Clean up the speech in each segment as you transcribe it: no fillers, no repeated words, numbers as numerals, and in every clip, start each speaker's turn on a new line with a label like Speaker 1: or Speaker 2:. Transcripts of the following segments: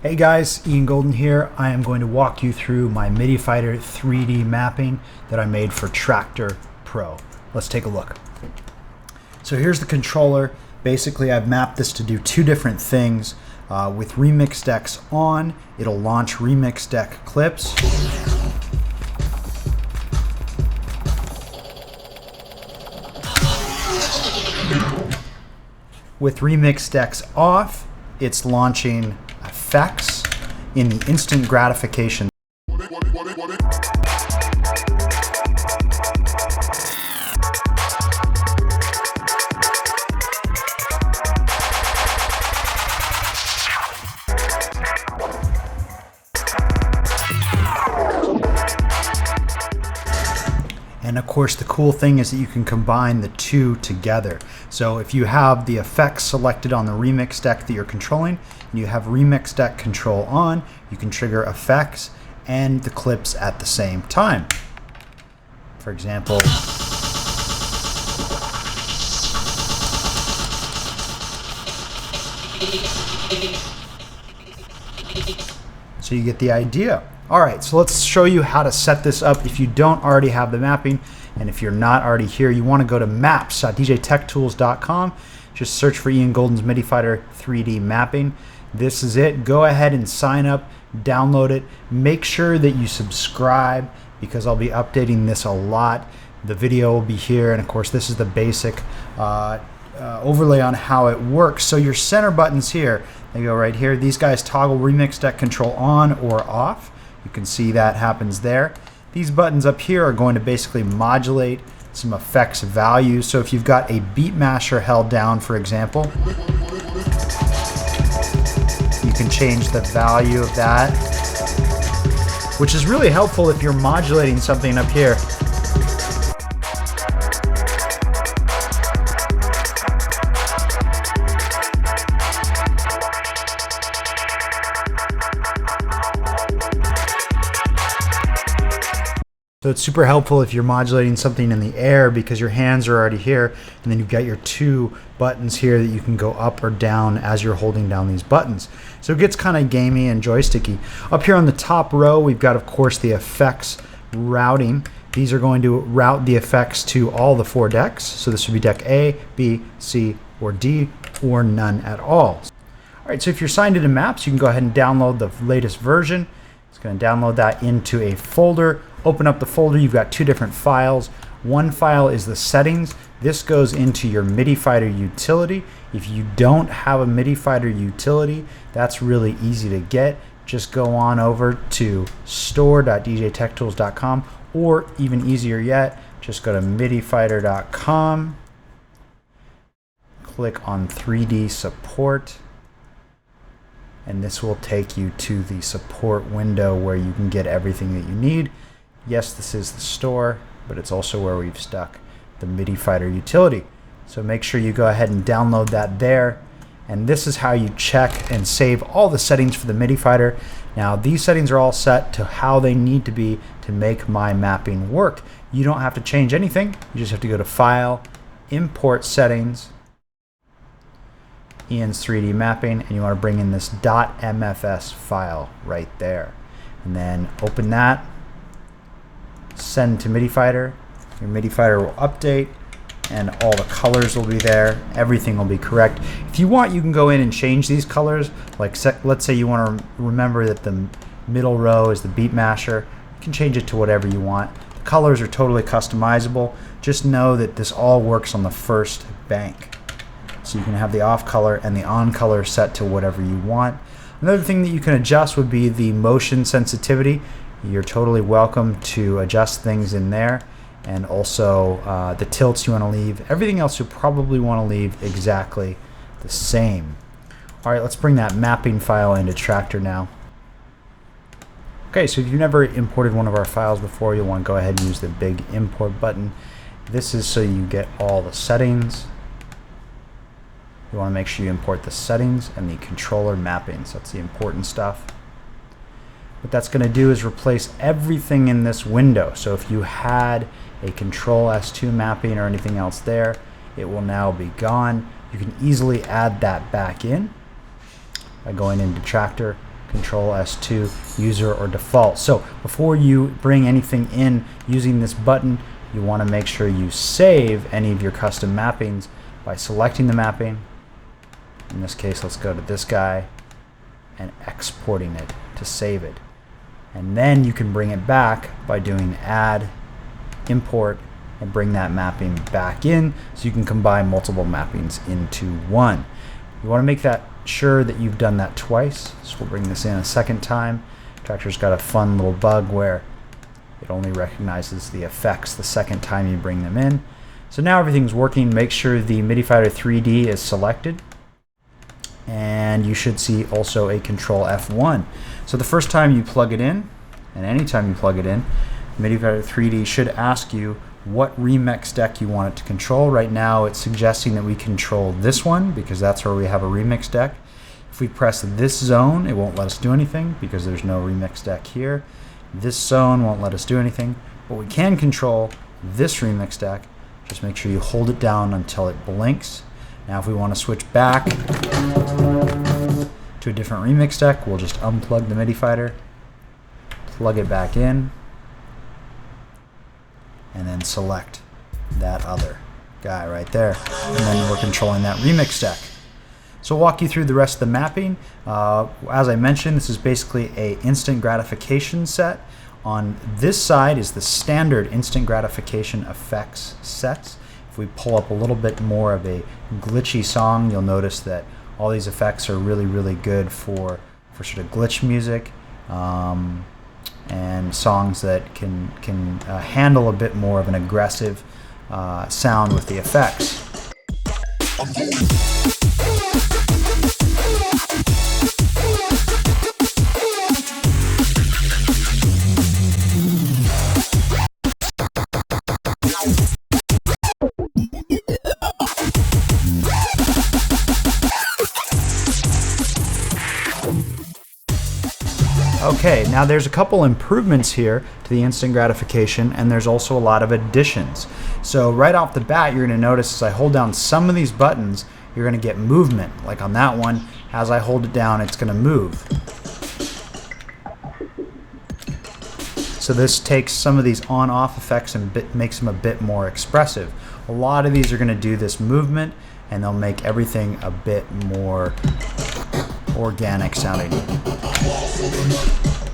Speaker 1: Hey guys, Ian Golden here. I am going to walk you through my Midi Fighter 3D mapping that I made for Tractor Pro. Let's take a look. So here's the controller. Basically, I've mapped this to do two different things. With Remix Decks on, it'll launch Remix Deck clips. With Remix Decks off, it's launching effects in the instant gratification. And of course, the cool thing is that you can combine the two together. So if you have the effects selected on the Remix Deck that you're controlling, and you have Remix Deck control on, you can trigger effects and the clips at the same time. For example, so you get the idea. Alright, so let's show you how to set this up if you don't already have the mapping, and if you're not already here, you want to go to maps.djtechtools.com. Just search for Ian Golden's Midi Fighter 3D mapping. This is it. Go ahead and sign up, download it. Make sure that you subscribe because I'll be updating this a lot. The video will be here, and of course this is the basic overlay on how it works. So your center buttons here, they go right here. These guys toggle Remix Deck control on or off. You can see that happens there. These buttons up here are going to basically modulate some effects values. So if you've got a beat masher held down, for example, you can change the value of that, which is really helpful if you're modulating something up here. So it's super helpful if you're modulating something in the air because your hands are already here, and then you've got your two buttons here that you can go up or down as you're holding down these buttons. So it gets kind of gamey and joysticky. Up here on the top row, we've got, of course, the effects routing. These are going to route the effects to all the four decks. So this would be deck A, B, C, or D, or none at all. All right, so if you're signed into Maps, you can go ahead and download the latest version. It's going to download that into a folder. Open up the folder. You've got two different files. One file is the settings. This goes into your Midi Fighter utility. If you don't have a Midi Fighter utility, that's really easy to get. Just go on over to store.djtechtools.com, or even easier yet, just go to midifighter.com, click on 3D support, and this will take you to the support window where you can get everything that you need. Yes, this is the store, but it's also where we've stuck the Midi Fighter utility. So make sure you go ahead and download that there. And this is how you check and save all the settings for the Midi Fighter. Now, these settings are all set to how they need to be to make my mapping work. You don't have to change anything. You just have to go to File, Import Settings, Ian's 3D mapping, and you want to bring in this .mfs file right there. And then open that. Send to Midi Fighter. Your Midi Fighter will update and all the colors will be there. Everything will be correct. If you want, you can go in and change these colors. Like let's say you want to remember that the middle row is the beat masher. You can change it to whatever you want. The colors are totally customizable. Just know that this all works on the first bank. So you can have the off color and the on color set to whatever you want. Another thing that you can adjust would be the motion sensitivity. You're totally welcome to adjust things in there, and also the tilts you want to leave. Everything else you probably want to leave exactly the same. All right, let's bring that mapping file into Tractor now. Okay, so if you've never imported one of our files before, you'll want to go ahead and use the big import button. This is so you get all the settings. You want to make sure you import the settings and the controller mappings. That's the important stuff. What that's going to do is replace everything in this window. So if you had a Control S2 mapping or anything else there, it will now be gone. You can easily add that back in by going into Tractor, Control S2, user or default. So before you bring anything in using this button, you want to make sure you save any of your custom mappings by selecting the mapping. In this case, let's go to this guy and exporting it to save it. And then you can bring it back by doing add, import, and bring that mapping back in so you can combine multiple mappings into one. You want to make that sure that you've done that twice. So we'll bring this in a second time. Tractor's got a fun little bug where it only recognizes the effects the second time you bring them in. So now everything's working. Make sure the Midi Fighter 3D is selected. And you should see also a Control F1. So the first time you plug it in, and anytime you plug it in, Midi Fighter 3D should ask you what remix deck you want it to control. Right now it's suggesting that we control this one because that's where we have a remix deck. If we press this zone, it won't let us do anything because there's no remix deck here. This zone won't let us do anything, but we can control this remix deck. Just make sure you hold it down until it blinks. Now if we want to switch back to a different remix deck, we'll just unplug the Midi Fighter, plug it back in, and then select that other guy right there. And then we're controlling that remix deck. So I'll walk you through the rest of the mapping. As I mentioned, this is basically a instant gratification set. On this side is the standard instant gratification effects sets. If we pull up a little bit more of a glitchy song, you'll notice that all these effects are really, really good for sort of glitch music and songs that can handle a bit more of an aggressive sound with the effects. Okay, now there's a couple improvements here to the instant gratification, and there's also a lot of additions. So right off the bat, you're going to notice as I hold down some of these buttons, you're going to get movement. Like on that one, as I hold it down, it's going to move. So this takes some of these on-off effects and makes them a bit more expressive. A lot of these are going to do this movement, and they'll make everything a bit more organic sounding.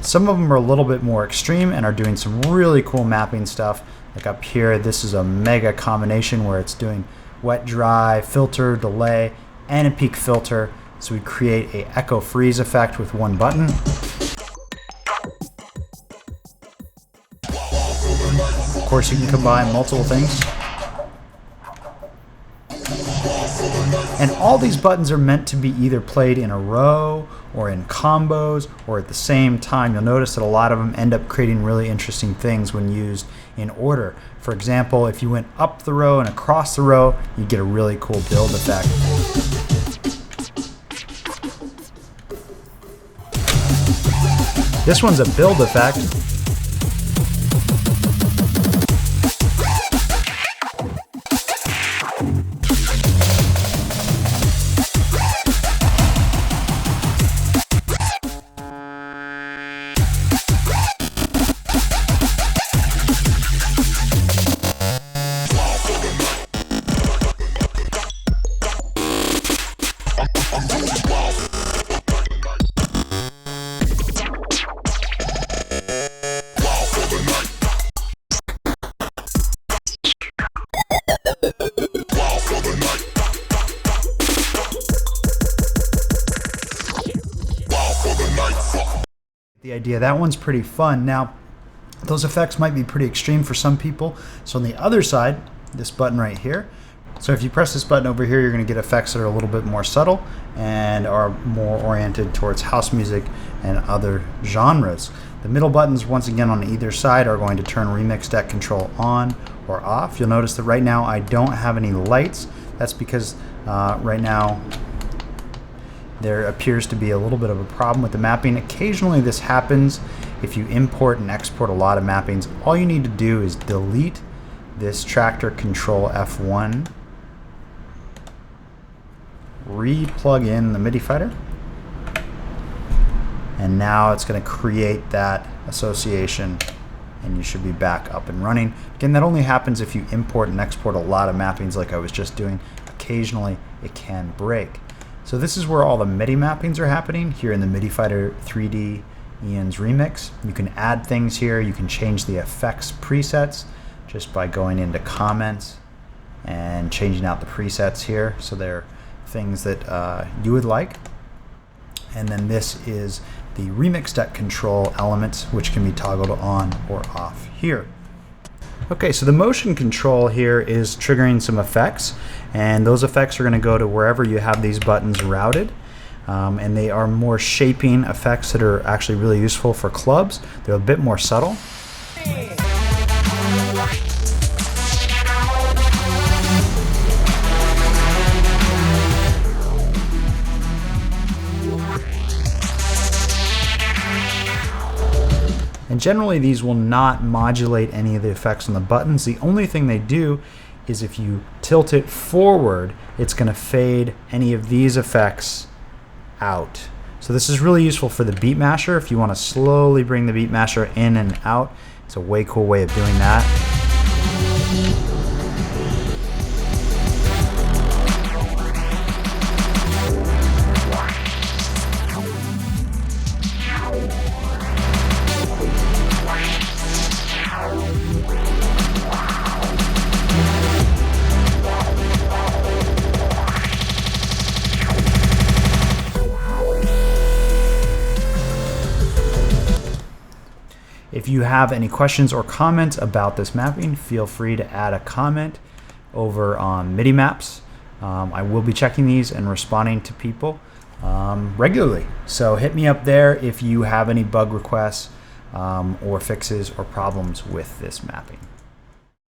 Speaker 1: Some of them are a little bit more extreme and are doing some really cool mapping stuff. Like up here, this is a mega combination where it's doing wet, dry, filter, delay, and a peak filter. So we create a echo freeze effect with one button. Of course, you can combine multiple things. And all these buttons are meant to be either played in a row or in combos or at the same time. You'll notice that a lot of them end up creating really interesting things when used in order. For example, if you went up the row and across the row, you get a really cool build effect. This one's a build effect. The idea, that one's pretty fun. Now, those effects might be pretty extreme for some people. So on the other side, this button right here, so if you press this button over here, you're going to get effects that are a little bit more subtle and are more oriented towards house music and other genres. The middle buttons, once again on either side, are going to turn remix deck control on or off. You'll notice that right now I don't have any lights. That's because right now there appears to be a little bit of a problem with the mapping. Occasionally this happens if you import and export a lot of mappings. All you need to do is delete this tractor Control F1, re-plug in the Midi Fighter, and now it's going to create that association, and you should be back up and running. Again, that only happens if you import and export a lot of mappings like I was just doing. Occasionally it can break. So this is where all the MIDI mappings are happening here in the MIDI Fighter 3D Ian's remix. You can add things here. You can change the effects presets just by going into comments and changing out the presets here, so they're things that you would like. And then this is the remix deck control elements, which can be toggled on or off here. Okay, so the motion control here is triggering some effects, and those effects are going to go to wherever you have these buttons routed. And they are more shaping effects that are actually really useful for clubs. They're a bit more subtle. And generally these will not modulate any of the effects on the buttons. The only thing they do is if you tilt it forward, it's going to fade any of these effects out. So this is really useful for the beat masher. If you want to slowly bring the beat masher in and out, it's a way cool way of doing that. If you have any questions or comments about this mapping, feel free to add a comment over on MIDI Maps. I will be checking these and responding to people regularly. So hit me up there if you have any bug requests or fixes or problems with this mapping.